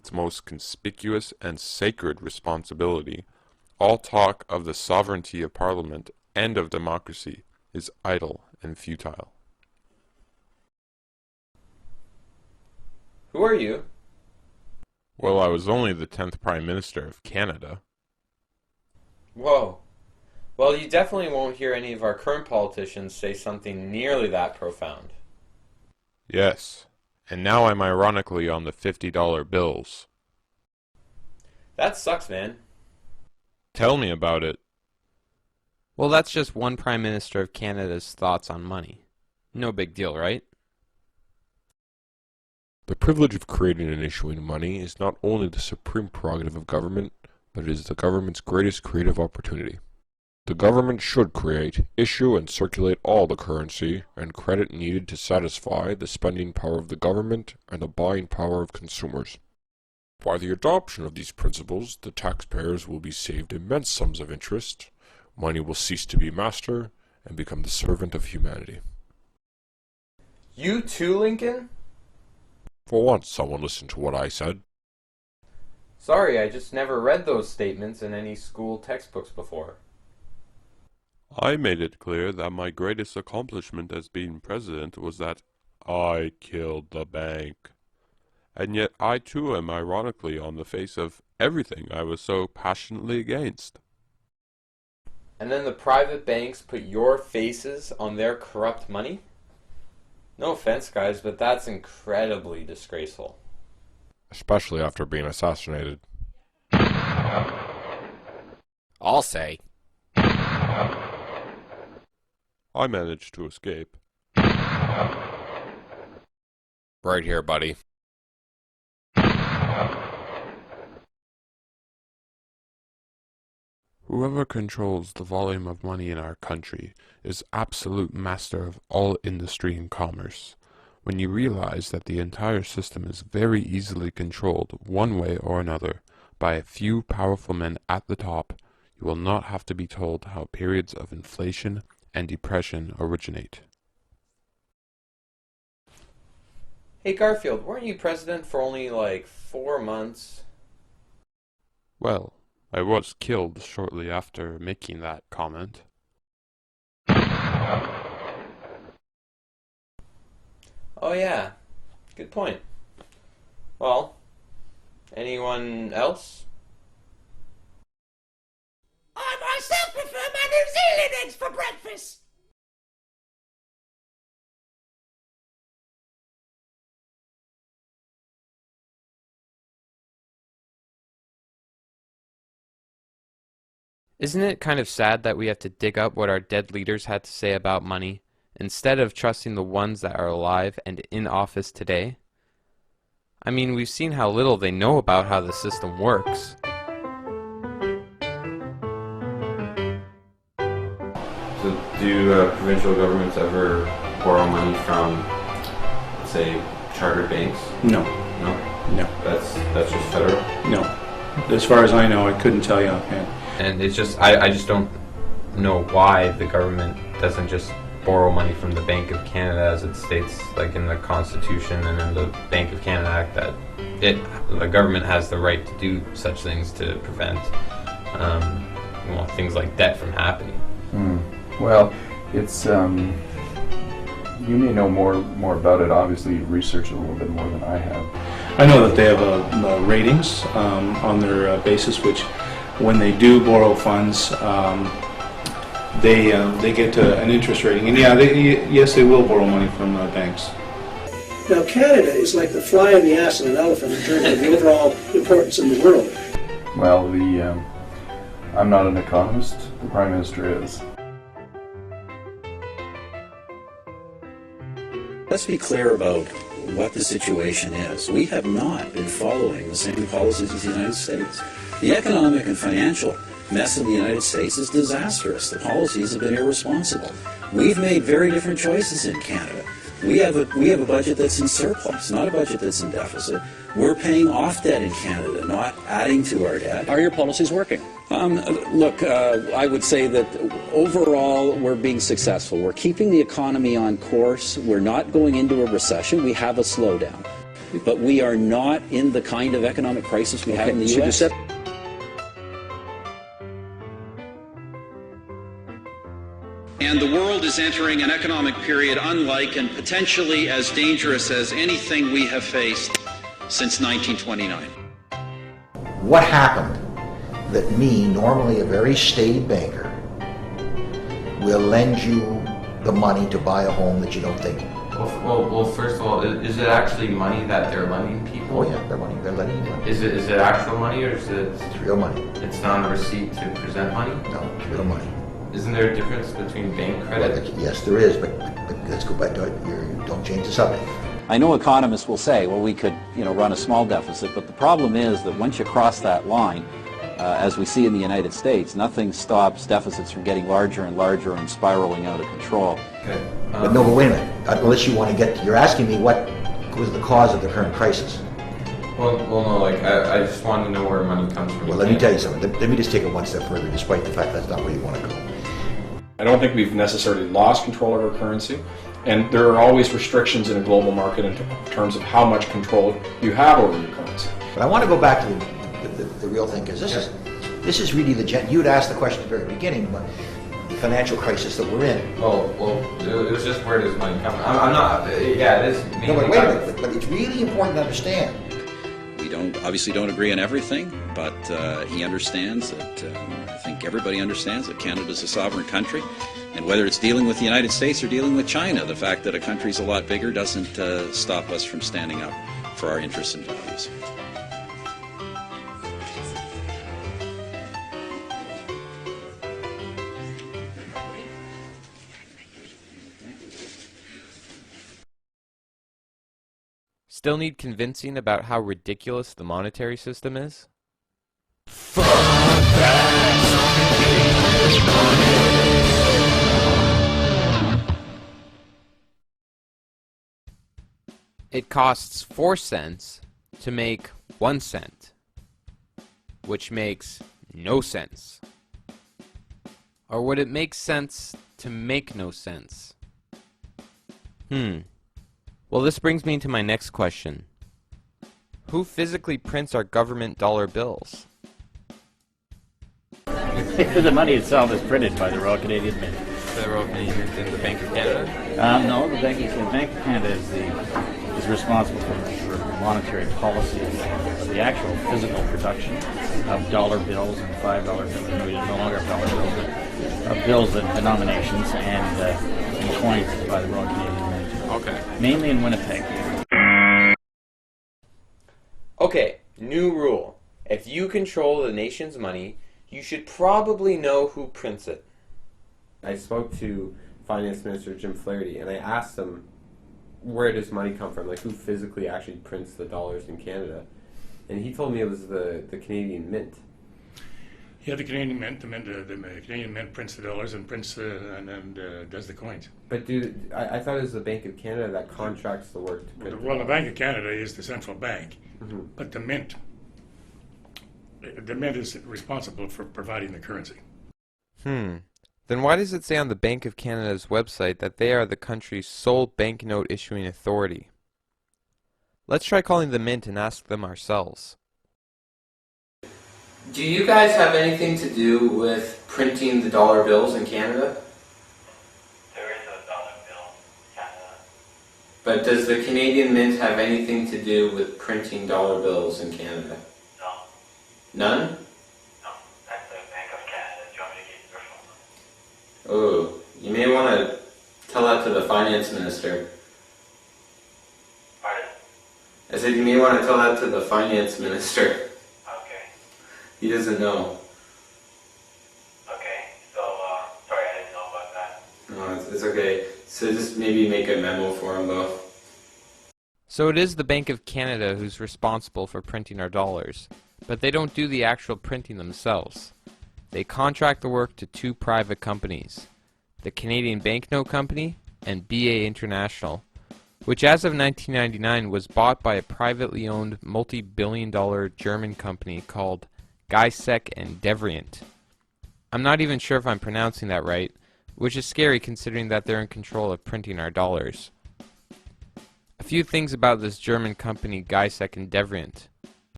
its most conspicuous and sacred responsibility, all talk of the sovereignty of Parliament and of democracy is idle and futile. Who are you? Well, I was only the 10th Prime Minister of Canada. Whoa. Well, you definitely won't hear any of our current politicians say something nearly that profound. Yes, and now I'm ironically on the $50 bills. That sucks, man. Tell me about it. Well, that's just one Prime Minister of Canada's thoughts on money. No big deal, right? The privilege of creating and issuing money is not only the supreme prerogative of government, but it is the government's greatest creative opportunity. The government should create, issue, and circulate all the currency and credit needed to satisfy the spending power of the government and the buying power of consumers. By the adoption of these principles, the taxpayers will be saved immense sums of interest, money will cease to be master, and become the servant of humanity. You too, Lincoln? For once, someone listened to what I said. Sorry, I just never read those statements in any school textbooks before. I made it clear that my greatest accomplishment as being president was that I killed the bank. And yet I too am ironically on the face of everything I was so passionately against. And then the private banks put your faces on their corrupt money? No offense, guys, but that's incredibly disgraceful. Especially after being assassinated. I'll say. I managed to escape. Right here, buddy. Whoever controls the volume of money in our country is absolute master of all industry and commerce. When you realize that the entire system is very easily controlled one way or another by a few powerful men at the top, you will not have to be told how periods of inflation and depression originate. Hey Garfield, weren't you president for only like 4 months? Well, I was killed shortly after making that comment. Oh yeah, good point. Well, anyone else? I myself prefer my New Zealand eggs for breakfast. Isn't it kind of sad that we have to dig up what our dead leaders had to say about money, instead of trusting the ones that are alive and in office today? I mean, we've seen how little they know about how the system works. So do provincial governments ever borrow money from, say, chartered banks? No, No? no, That's just federal? no. As far as I know, I couldn't tell you offhand. And it's just, I just don't know why the government doesn't just borrow money from the Bank of Canada, as it states like in the Constitution and in the Bank of Canada Act that the government has the right to do such things to prevent things like debt from happening. Well, it's you may know more about it. Obviously, you've researched it a little bit more than I have. I know that they have ratings on their basis, which when they do borrow funds, they get an interest rating. And yeah, yes, they will borrow money from banks. Now, Canada is like the fly in the ass of an elephant in terms of the overall importance in the world. Well, I'm not an economist. The Prime Minister is. Let's be clear about what the situation is. We have not been following the same policies as the United States. The economic and financial mess in the United States is disastrous. The policies have been irresponsible. We've made very different choices in Canada. We have a budget that's in surplus, not a budget that's in deficit. We're paying off debt in Canada, not adding to our debt. Are your policies working? Look, I would say that overall we're being successful. We're keeping the economy on course. We're not going into a recession. We have a slowdown. but we are not in the kind of economic crisis we have in the U.S. And the world is entering an economic period unlike and potentially as dangerous as anything we have faced since 1929. What happened that me, normally a very staid banker, will lend you the money to buy a home that you don't think? Well, first of all, is it actually money that they're lending people? Oh yeah, they're money. They're lending you money. Is it actual money, or is it? It's real money. It's not a receipt to present money? No, it's real money. Isn't there a difference between bank credit? Well, yes, there is, but let's go back to it. Don't change the subject. I know economists will say, well, we could, run a small deficit, but the problem is that once you cross that line, as we see in the United States, nothing stops deficits from getting larger and larger and spiraling out of control. Okay. But no, but wait a minute. Unless you want to get, you're asking me what was the cause of the current crisis. Well, no, I just wanted to know where money comes from. Well, let me tell you something. Let me just take it one step further, despite the fact that's not where you want to go. I don't think we've necessarily lost control of our currency, and there are always restrictions in a global market in terms of how much control you have over your currency. But I want to go back to the real thing, because this is really you'd asked the question at the very beginning about the financial crisis that we're in. Oh, well, it was just where does money come from? I'm not, yeah, it is. No, but wait a minute, but it's really important to understand. We obviously don't agree on everything, but he understands that, I think everybody understands that Canada is a sovereign country, and whether it's dealing with the United States or dealing with China, the fact that a country's a lot bigger doesn't stop us from standing up for our interests and values. Still need convincing about how ridiculous the monetary system is? It costs 4 cents to make 1 cent, which makes no sense. Or would it make sense to make no sense? Well, this brings me to my next question. Who physically prints our government dollar bills? The money itself is printed by the Royal Canadian Mint. The Royal Canadian Mint and the Bank of Canada? No, the Bank of Canada is responsible for monetary policy, but the actual physical production of dollar bills and $5 bills. We no longer have dollar bills, but of bills and denominations, and coined by the Royal Canadian Mint. Okay. Mainly in Winnipeg. Okay, new rule. If you control the nation's money, you should probably know who prints it. I spoke to Finance Minister Jim Flaherty, and I asked him, where does money come from? Like, who physically actually prints the dollars in Canada? And he told me it was the Canadian Mint. Yeah, the Canadian Mint. The Canadian Mint prints the dollars and prints and does the coins. But I thought it was the Bank of Canada that contracts the work to print. Well, the Bank of Canada is the central bank, but the Mint is responsible for providing the currency. Then why does it say on the Bank of Canada's website that they are the country's sole banknote issuing authority? Let's try calling the Mint and ask them ourselves. Do you guys have anything to do with printing the dollar bills in Canada? There is a dollar bill in Canada. But does the Canadian Mint have anything to do with printing dollar bills in Canada? No. None? No. That's the Bank of Canada. Do you want me to get your phone number? Oh, you may want to tell that to the Finance Minister. Pardon? I said you may want to tell that to the Finance Minister. He doesn't know. Okay, so, sorry, I didn't know about that. No, it's okay. So just maybe make a memo for him, though. So it is the Bank of Canada who's responsible for printing our dollars, but they don't do the actual printing themselves. They contract the work to 2 private companies, the Canadian Banknote Company and BA International, which as of 1999 was bought by a privately owned multi-billion-dollar German company called Geisek and Devrient. I'm not even sure if I'm pronouncing that right, which is scary considering that they're in control of printing our dollars. A few things about this German company Geisek and Devrient.